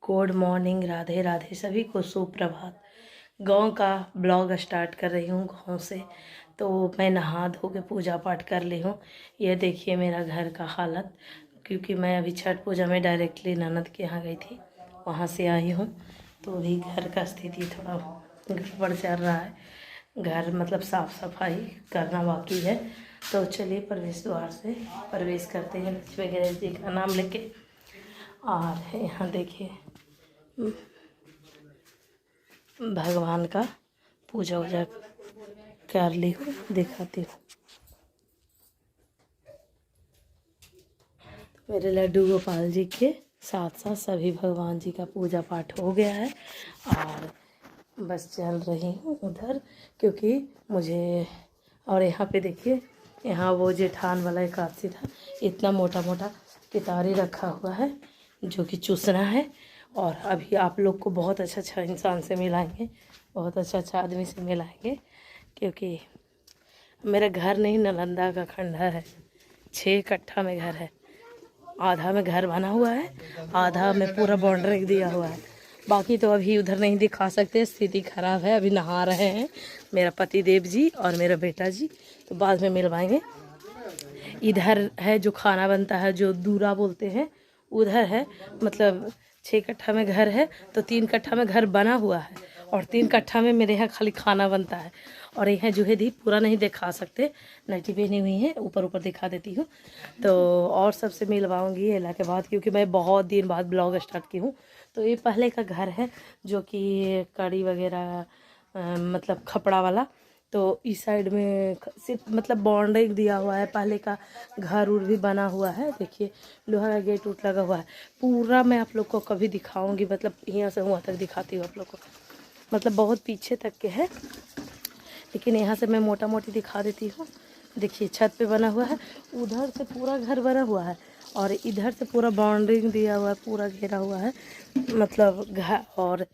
Good morning, Radhe Radhe, सभी को सुप्रभात। गांव का ब्लॉग स्टार्ट कर रही हूँ गांव से। तो मैं नहा धो के पूजा पाठ कर ली हूँ। ये देखिए मेरा घर का हालत, क्योंकि मैं अभी छठ पूजा में डायरेक्टली ननद के यहाँ गई थी, वहाँ से आई हूँ। तो अभी घर का स्थिति थोड़ा गड़बड़ चल रहा है। घर मतलब साफ़ सफाई करना बाकी है। तो चलिए प्रवेश द्वार से प्रवेश करते हैं लक्ष्मी गणेश जी का नाम लेके। और यहाँ देखिए भगवान का पूजा वूजा कर ली हूँ, दिखाती हूँ। मेरे लड्डू गोपाल जी के साथ साथ सभी भगवान जी का पूजा पाठ हो गया है और बस चल रही हूँ उधर, क्योंकि मुझे। और यहाँ पे देखिए, यहाँ वो जेठान वाला एकादशी था, इतना मोटा मोटा कितारी रखा हुआ है जो कि चूसना है। और अभी आप लोग को बहुत अच्छा अच्छा इंसान से मिलाएंगे, बहुत अच्छा अच्छा आदमी से मिलाएंगे, क्योंकि मेरा घर नहीं नालंदा का खंडहर है। 6 कट्ठा में घर है, आधा में घर बना हुआ है, आधा में पूरा बाउंड्री दिया हुआ है। बाकी तो अभी उधर नहीं दिखा सकते, स्थिति खराब है। अभी नहा रहे हैं मेरा पति देव जी और मेरा बेटा जी, तो बाद में मिलवाएंगे। इधर है जो खाना बनता है, जो दूरा बोलते हैं, उधर है। मतलब 6 कट्ठा में घर है, तो 3 कट्ठा में घर बना हुआ है और 3 कट्ठा में मेरे यहाँ खाली खाना बनता है। और यहाँ जो है दी पूरा नहीं दिखा सकते, नाइटी पहनी हुई है, ऊपर ऊपर दिखा देती हूँ। तो और सबसे मिलवाऊंगी एला के बाद, क्योंकि मैं बहुत दिन बाद ब्लॉग स्टार्ट की हूँ। तो ये पहले का घर है जो कि कड़ी वगैरह मतलब खपड़ा वाला। तो इस साइड में सिर्फ मतलब बाउंड्री दिया हुआ है, पहले का घर उर भी बना हुआ है। देखिए लोहा का गेट उट लगा हुआ है। पूरा मैं आप लोग को कभी दिखाऊंगी, मतलब यहाँ से वहाँ तक दिखाती हूँ आप लोग को, मतलब बहुत पीछे तक के है, लेकिन यहाँ से मैं मोटा मोटी दिखा देती हूँ। देखिए छत पे बना हुआ है, उधर से पूरा घर बना हुआ है और इधर से पूरा बाउंड्री दिया हुआ है, पूरा घेरा हुआ है मतलब घर। और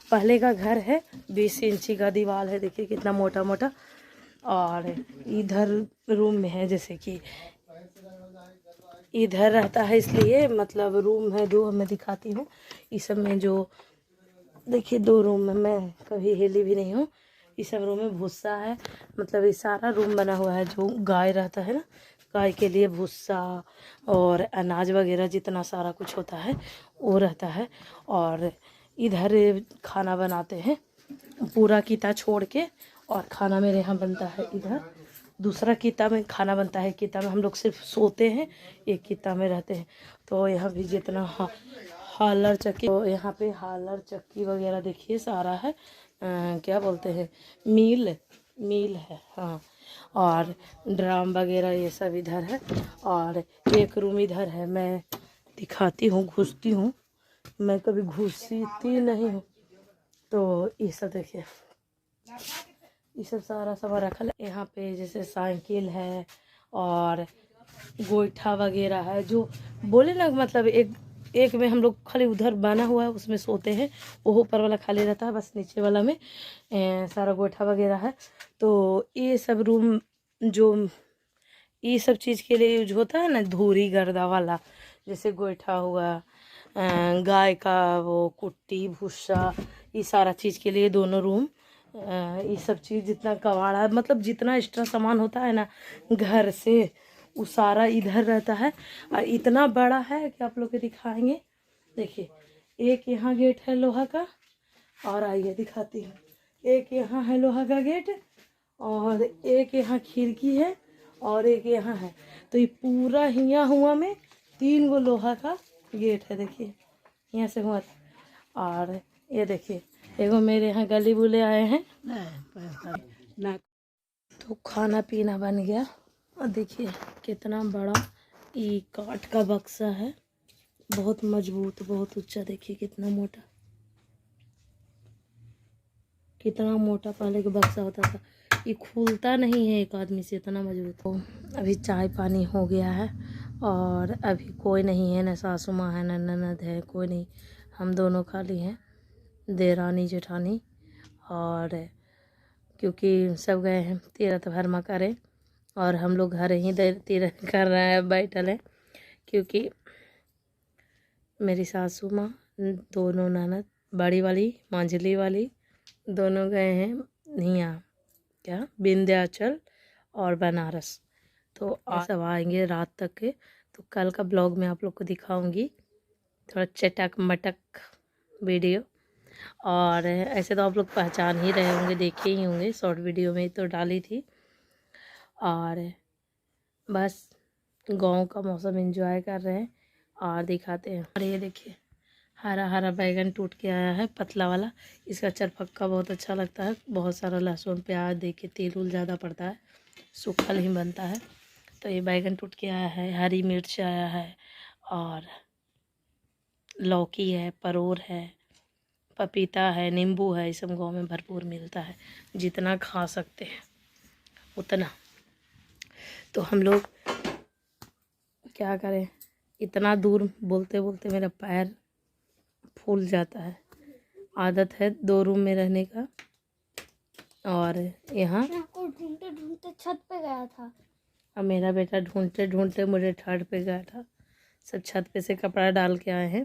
पहले का घर है, 20 इंची का दीवार है, देखिए कितना मोटा मोटा। और इधर रूम में है, जैसे कि इधर रहता है, इसलिए मतलब रूम है 2, मैं दिखाती हूँ। इस सब में जो देखिए 2 रूम में मैं कभी हिली भी नहीं हूँ। इस सब रूम में भूसा है, मतलब ये सारा रूम बना हुआ है। जो गाय रहता है ना, गाय के लिए भूसा और अनाज वगैरह जितना सारा कुछ होता है वो रहता है। और इधर खाना बनाते हैं, पूरा किता छोड़ के, और खाना मेरे यहाँ बनता है इधर। दूसरा किता में खाना बनता है, किता में हम लोग सिर्फ सोते हैं, एक किता में रहते हैं। तो यहाँ भी जितना हालर चक्की, तो यहाँ पे हालर चक्की वगैरह देखिए सारा है। क्या बोलते हैं, मील मील है, हाँ। और ड्राम वगैरह ये सब इधर है। और एक रूम इधर है, मैं दिखाती हूँ, घुसती हूँ, मैं कभी घुसती नहीं हूँ। तो ये सब देखिए, ये सब सारा सामान रखा है यहाँ पे। जैसे साइकिल है और गोईठा वगैरह है, जो बोले ना, मतलब एक में हम लोग खाली उधर बना हुआ है, उसमें सोते हैं। वो ऊपर वाला खाली रहता है, बस नीचे वाला में सारा गोईठा वगैरह है। तो ये सब रूम जो ये सब चीज़ के लिए यूज होता है ना, धूरी गर्दा वाला, जैसे गोईठा हुआ, गाय का वो कुट्टी भूसा, ये सारा चीज़ के लिए दोनों रूम। ये सब चीज़ जितना कबाड़ा, मतलब जितना एक्स्ट्रा सामान होता है ना घर से, वो सारा इधर रहता है। और इतना बड़ा है कि आप लोग को दिखाएंगे। देखिए एक यहाँ गेट है लोहा का, और आइए दिखाती हूँ। एक यहाँ है लोहा का गेट, और एक यहाँ खिड़की है, और एक यहाँ है। तो ये पूरा हिया हुआ में 3 गो लोहा का गेट है, देखिए यहाँ से हुआ। और ये देखिए एगो मेरे यहाँ गली बुले आए हैं ना। तो खाना पीना बन गया, और देखिए कितना बड़ा ये काठ का बक्सा है, बहुत मजबूत, बहुत ऊंचा। देखिए कितना मोटा, कितना मोटा पहले का बक्सा होता था, ये खुलता नहीं है एक आदमी से, इतना मजबूत। तो अभी चाय पानी हो गया है, और अभी कोई नहीं है, ना सासू माँ है, ना ननद है, कोई नहीं। हम दोनों खाली हैं, देरानी जेठानी। और क्योंकि सब गए हैं तीरथ भरमा करे, और हम लोग घर ही तीरथ कर रहे हैं, बैठल हैं। क्योंकि मेरी सासू माँ दोनों ननद, बड़ी वाली मांझली वाली, दोनों गए हैं यहाँ क्या विंध्याचल और बनारस। तो आज सब आएंगे रात तक के, तो कल का ब्लॉग में आप लोग को दिखाऊंगी थोड़ा चटक मटक वीडियो। और ऐसे तो आप लोग पहचान ही रहे होंगे, देखे ही होंगे, शॉर्ट वीडियो में तो डाली थी। और बस गांव का मौसम एंजॉय कर रहे हैं और दिखाते हैं। और ये देखिए हरा हरा बैगन टूट के आया है, पतला वाला। इसका चरपक्का बहुत अच्छा लगता है, बहुत सारा लहसुन प्याज देखिए, तेल उल ज़्यादा पड़ता है, सूखल ही बनता है। तो ये बैगन टूट के आया है, हरी मिर्च आया है, और लौकी है, परोर है, पपीता है, नींबू है। ये सब गाँव में भरपूर मिलता है, जितना खा सकते हैं उतना। तो हम लोग क्या करें, इतना दूर बोलते बोलते मेरा पैर फूल जाता है। आदत है 2 रूम में रहने का। और यहाँ ढूंढते ढूंढते छत पे गया था। अब मेरा बेटा ढूंढते ढूंढते मुझे थर्ड पे गया था। सब छत पे से कपड़ा डाल के आए हैं,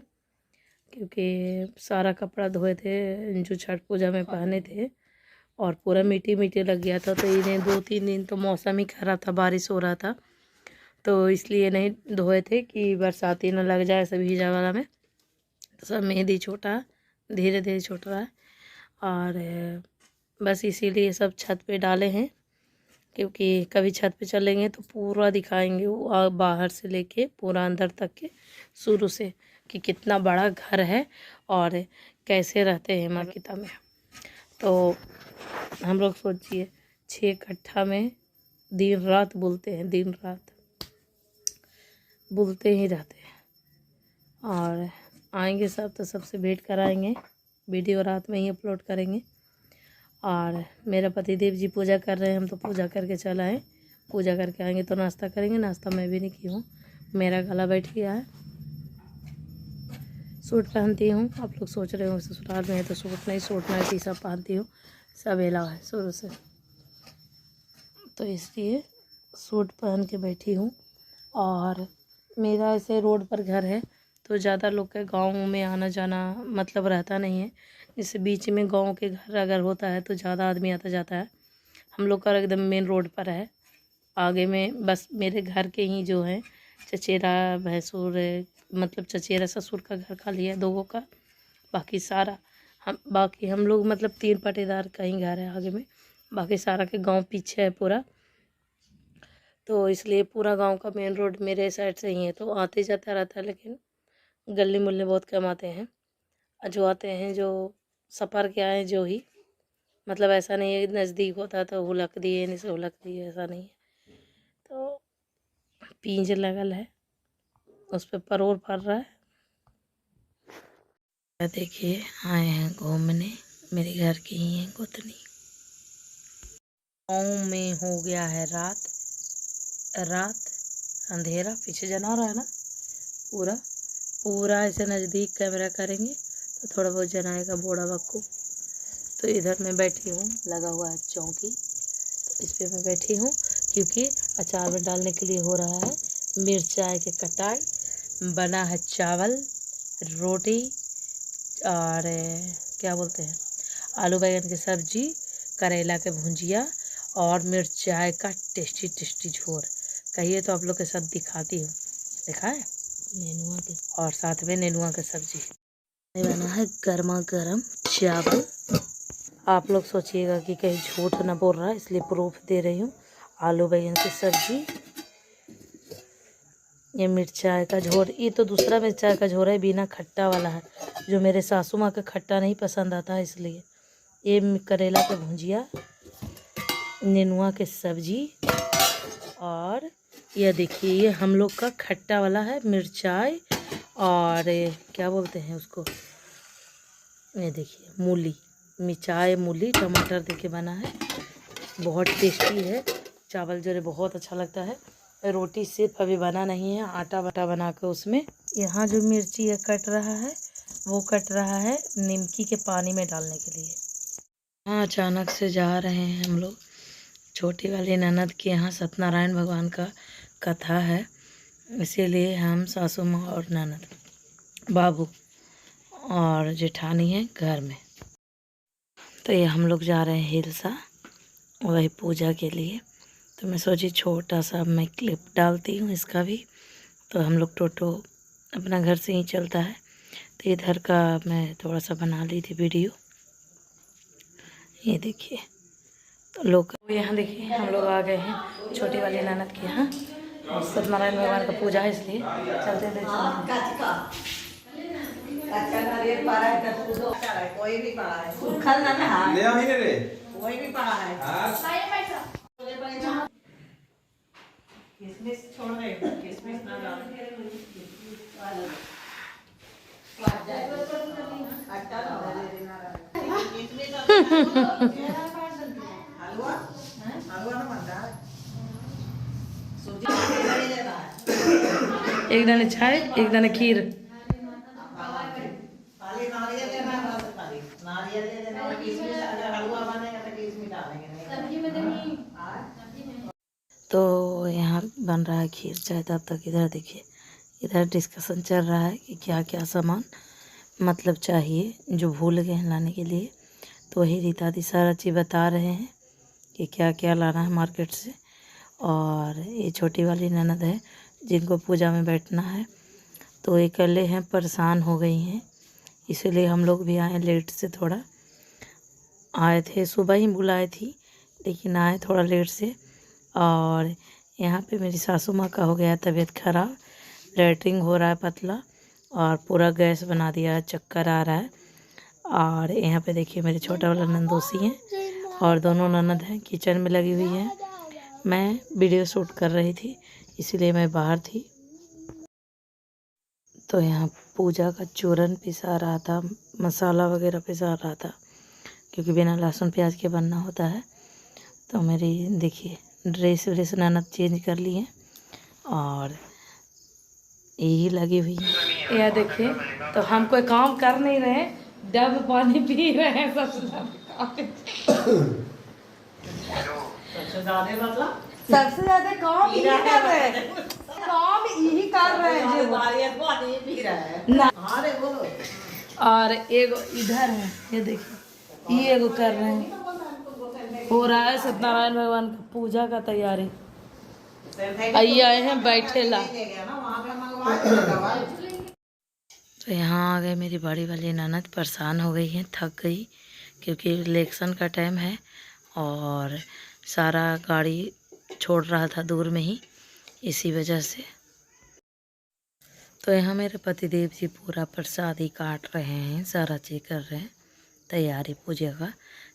क्योंकि सारा कपड़ा धोए थे जो छठ पूजा में पहने थे, और पूरा मिट्टी मिट्टी लग गया था। तो इन्हें 2-3 दिन तो मौसम ही खराब था, बारिश हो रहा था, तो इसलिए नहीं धोए थे कि बरसाती न लग जाए सब भीजा वाला में। तो सब मेहंदी छोटा धीरे धीरे छूट रहा है। और बस इसीलिए सब छत पे डाले हैं, क्योंकि कभी छत पे चलेंगे तो पूरा दिखाएंगे वो, बाहर से लेके पूरा अंदर तक के, शुरू से, कि कितना बड़ा घर है और कैसे रहते हैं मार्केटा में। तो हम लोग सोचिए 6 कट्ठा में दिन रात बोलते हैं, दिन रात बोलते ही रहते हैं। और आएंगे सब तो सबसे भेंट कराएंगे, वीडियो रात में ही अपलोड करेंगे। और मेरा पतिदेव जी पूजा कर रहे हैं, हम तो पूजा करके चल आए। पूजा करके आएंगे तो नाश्ता करेंगे। नाश्ता मैं भी नहीं की हूँ, मेरा गला बैठ गया है। सूट पहनती हूँ, आप लोग सोच रहे हो ससुराल में है तो सूट नहीं, सूट नहीं टी सब पहनती हूँ, सब एलाव है शुरू से, तो इसलिए सूट पहन के बैठी हूँ। और मेरा ऐसे रोड पर घर है, तो ज़्यादा लोग के गांव में आना जाना मतलब रहता नहीं है। जैसे बीच में गांव के घर अगर होता है तो ज़्यादा आदमी आता जाता है। हम लोग का एकदम मेन रोड पर है। आगे में बस मेरे घर के ही जो है चचेरा भैंसुर, मतलब चचेरा ससुर का घर खाली है 2 का। बाकी हम लोग मतलब 3 पटेदार का ही घर है आगे में, बाकी सारा के गांव पीछे है पूरा। तो इसलिए पूरा गांव का मेन रोड मेरे साइड से ही है, तो आते जाता रहता है। लेकिन गली मुल्ले बहुत कम आते हैं, जो आते हैं जो सफ़र के आए जो ही, मतलब ऐसा नहीं है नज़दीक होता तो हुलक दिए, नहीं से हुलक दिए, ऐसा नहीं है। तो पींज लगल है, उस पर परोर फर रहा है। देखिए आए हैं घूमने, मेरे घर की ही है गोतनी। गाँव में हो गया है रात अंधेरा, पीछे जना रहा है ना, पूरा ऐसे नज़दीक कैमरा करेंगे तो थोड़ा बहुत जनाएगा बोड़ा बक्कू। तो इधर मैं बैठी हूँ, लगा हुआ है चौकी, इस पर मैं बैठी हूँ, क्योंकि अचार में डालने के लिए हो रहा है मिर्चाई के कटाई, बना है चावल, रोटी, और क्या बोलते हैं आलू बैंगन की सब्जी, करेला के भुंजिया, और मिर्चाई का टेस्टी टेस्टी झोर। कहिए तो आप लोग के साथ दिखाती हूँ, देखा है नेनुआ के, और साथ में नेनुआ की सब्जी बना है, गर्मा गर्म चावल। आप लोग सोचिएगा कि कहीं झूठ ना बोल रहा है, इसलिए प्रूफ दे रही हूँ। आलू बैंगन की सब्जी, ये मिर्चाई का झोर, ये तो दूसरा मिर्चाई का झोर है, बिना खट्टा वाला है, जो मेरे सासू माँ का खट्टा नहीं पसंद आता है, इसलिए। ये करेला का भुंजिया, नेनुआ के सब्जी, और यह देखिए ये हम लोग का खट्टा वाला है मिर्चाई, और क्या बोलते हैं उसको, ये देखिए मूली, मिर्चाई मूली टमाटर देके बना है, बहुत टेस्टी है। चावल जो है बहुत अच्छा लगता है। रोटी सिर्फ अभी बना नहीं है, आटा वाटा बना के उसमें। यहाँ जो मिर्ची है कट रहा है, वो कट रहा है निमकी के पानी में डालने के लिए। हाँ अचानक से जा रहे हैं हम लोग छोटी वाली ननद के यहाँ, सत्यनारायण भगवान का कथा है, इसीलिए हम सासू माँ और ननद बाबू और जेठानी है घर में। तो ये हम लोग जा रहे हैं हिलसा, वही पूजा के लिए। तो मैं सोची छोटा सा मैं क्लिप डालती हूँ इसका भी। तो हम लोग टोटो अपना घर से ही चलता है, तो इधर का मैं थोड़ा सा बना ली थी वीडियो। ये देखिए, तो लोग यहाँ देखिए हम लोग आ गए हैं छोटी वाली ननद के यहाँ, और सत्यनारायण भगवान का पूजा है इसलिए चलते थे। कोई भी पड़ा है, कोई भी पड़ा है। किसमिस छोड़ दे, किसमिस ना डाल। हलवा हलवा ना बनता है। एक दाने चाय, एक दाने खीर। तो यहाँ बन रहा है खीर चाय। तब तक इधर देखिए, इधर डिस्कशन चल रहा है कि क्या क्या सामान मतलब चाहिए, जो भूल गए हैं लाने के लिए। तो वही रीता दी सारा चीज़ बता रहे हैं कि क्या क्या लाना है मार्केट से। और ये छोटी वाली ननद है जिनको पूजा में बैठना है, तो ये अकेले हैं, परेशान हो गई हैं, इसीलिए हम लोग भी आए लेट से। थोड़ा आए थे, सुबह ही बुलाए थी, लेकिन आए थोड़ा लेट से। और यहाँ पे मेरी सासू माँ का हो गया तबीयत ख़राब, लैट्रिन हो रहा है पतला, और पूरा गैस बना दिया है, चक्कर आ रहा है। और यहाँ पे देखिए मेरे छोटा वाला नंदोसी हैं, और दोनों ननद हैं किचन में लगी हुई हैं। मैं वीडियो शूट कर रही थी, इसीलिए मैं बाहर थी। तो यहाँ पूजा का चूरन पिसा रहा था, मसाला वगैरह पिसा रहा था, क्योंकि बिना लहसुन प्याज के बनना होता है। तो मेरी देखिए ड्रेस व्रेस ननद चेंज कर ली है, और यही लगी हुई है। यह देखिए, तो हम कोई काम कर नहीं रहे, डब पानी पी रहे हैं सबसे ज़्यादा काम यही कर रहे हैं, काम यही कर रहे हैं ना। और एगो इधर है, ये देखिए, ये एगो कर रहे हैं, हो रहा है सत्यनारायण भगवान की पूजा का तैयारी। आइए आए हैं बैठे ला। तो यहाँ आ गए मेरी बड़ी वाली ननद, परेशान हो गई है, थक गई, क्योंकि इलेक्शन का टाइम है और सारा गाड़ी छोड़ रहा था दूर में ही, इसी वजह से। तो यहाँ मेरे पतिदेव जी पूरा प्रसादी काट रहे हैं, सारा चीज़ कर रहे हैं, तैयारी पूजा का,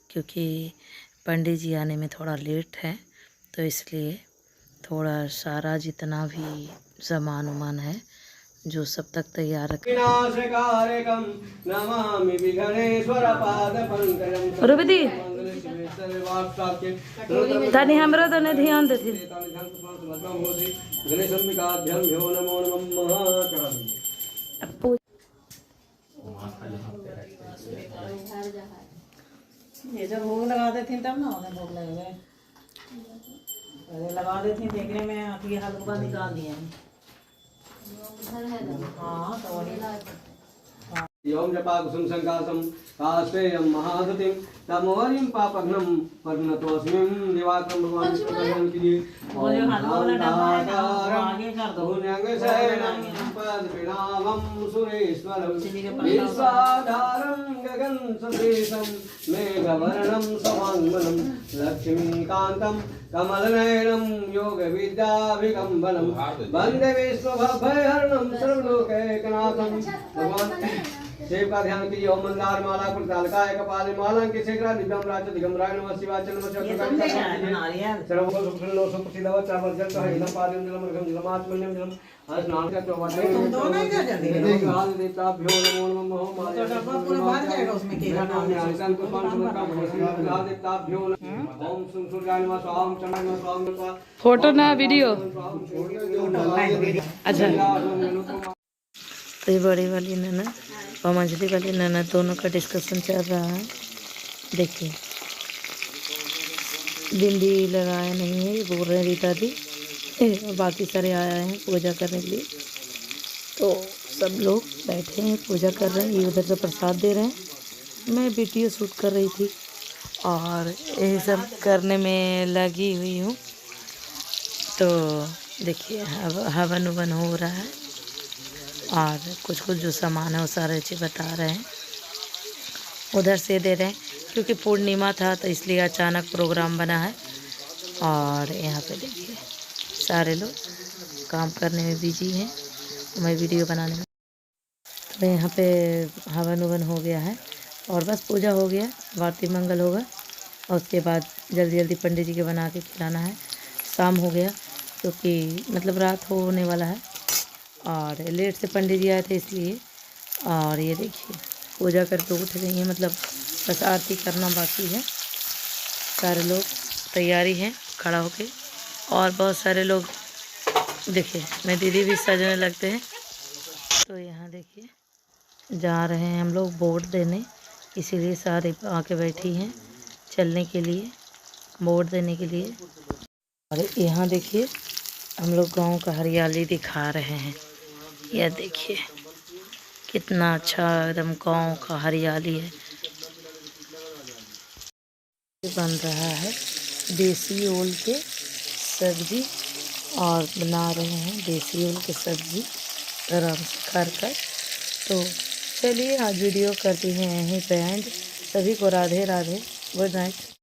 क्योंकि पंडित जी आने में थोड़ा लेट है, तो इसलिए थोड़ा सारा जितना भी सामान उमान है जो सब तक तैयार रख। रूबी तनी हमरा तो नहीं ध्यान देती। ये जब भोग लगा देती तब ना उन्हें भोग लगेगा, लगा देती देखने में आती हलवा निकाल दिया। हाँ तो योम जपा कुसुम संकासम कास्तेयम महादतिम तमोरिम पापघ्नम पर्णतोस्मिं दिवाकरम भगवान की कल्याण के लिए वो जो हलवा वाला डब्बा है ना, वो आगे कर दो। पुण्यंग शरणं पद्मनाभं सुरेश्वरं विश्वाधारं गगन सदृशं मेघवर्णं समांगनं लक्ष्मीकान्तं कमलनयनं योगविद्याभिगम्बनं वन्दे विश्वभयहरणं सर्वलोकैकनाथं। भगवान शिव का ध्यान कीजिए। ओम मंदार माला कुलतालकाय कपाल माला के शेखरा दिव्यम राज दिगंबराय नमः शिवाय नमः चक्रकाय सर्वो सुखनो सुप्रसिद्धव चामर्जन का हिलम पादम जलम रघम जलमात्मन्यम जलम स्नान का चौवाटे तुम दोनों ही जा जल्दी देवताभ्यो नमो नमः तो डब्बा पूरा भर जाएगा उसमें केला नाम हरिकान को पान सुमन का भगवान देवताभ्यो ओम सुम सूर्याय नमः स्वाम चंद्राय नमः स्वाम। फोटो ना वीडियो? अच्छा। तो ये बड़ी वाली ननद और मंझली वाली ननद दोनों का डिस्कशन चल रहा है। देखिए बिंदी लगाया नहीं है, ये बोल रहे हैं रीता दी, बाकी सारे आए हैं पूजा करने के लिए। तो सब लोग बैठे हैं, पूजा कर रहे हैं, ये उधर से प्रसाद दे रहे हैं। मैं वीडियो शूट कर रही थी और यही सब करने में लगी हुई हूँ। तो देखिए हवन उवन हो रहा है और कुछ कुछ जो सामान है वो सारे चीज़ बता रहे हैं, उधर से दे रहे हैं क्योंकि पूर्णिमा था तो इसलिए अचानक प्रोग्राम बना है। और यहाँ पे देखिए सारे लोग काम करने में बिजी हैं, मैं वीडियो बनाने में। तो यहाँ पे हवन उवन हो गया है और बस पूजा हो गया, आरती मंगल होगा और उसके बाद जल्दी जल्दी पंडित जी के बना के खिलाना है। शाम हो गया क्योंकि मतलब रात होने वाला है और लेट से पंडित जी आए थे इसलिए। और ये देखिए पूजा करके उठ गई हैं, मतलब बस आरती करना बाकी है। सारे लोग तैयारी हैं खड़ा होके और बहुत सारे लोग देखिए मेरे दीदी भी सजने लगते हैं। तो यहाँ देखिए जा रहे हैं हम लोग वोट देने, इसीलिए सारे आके बैठी हैं चलने के लिए, वोट देने के लिए। और यहाँ देखिए हम लोग गांव का हरियाली दिखा रहे हैं। यह देखिए कितना अच्छा एकदम गांव का हरियाली है। बन रहा है देसी ओल के सब्जी और बना रहे हैं देसी ओल के सब्जी आराम से कर। तो चलिए आज वीडियो करती हैं यहीं पे एंड। सभी को राधे राधे, गुड नाइट।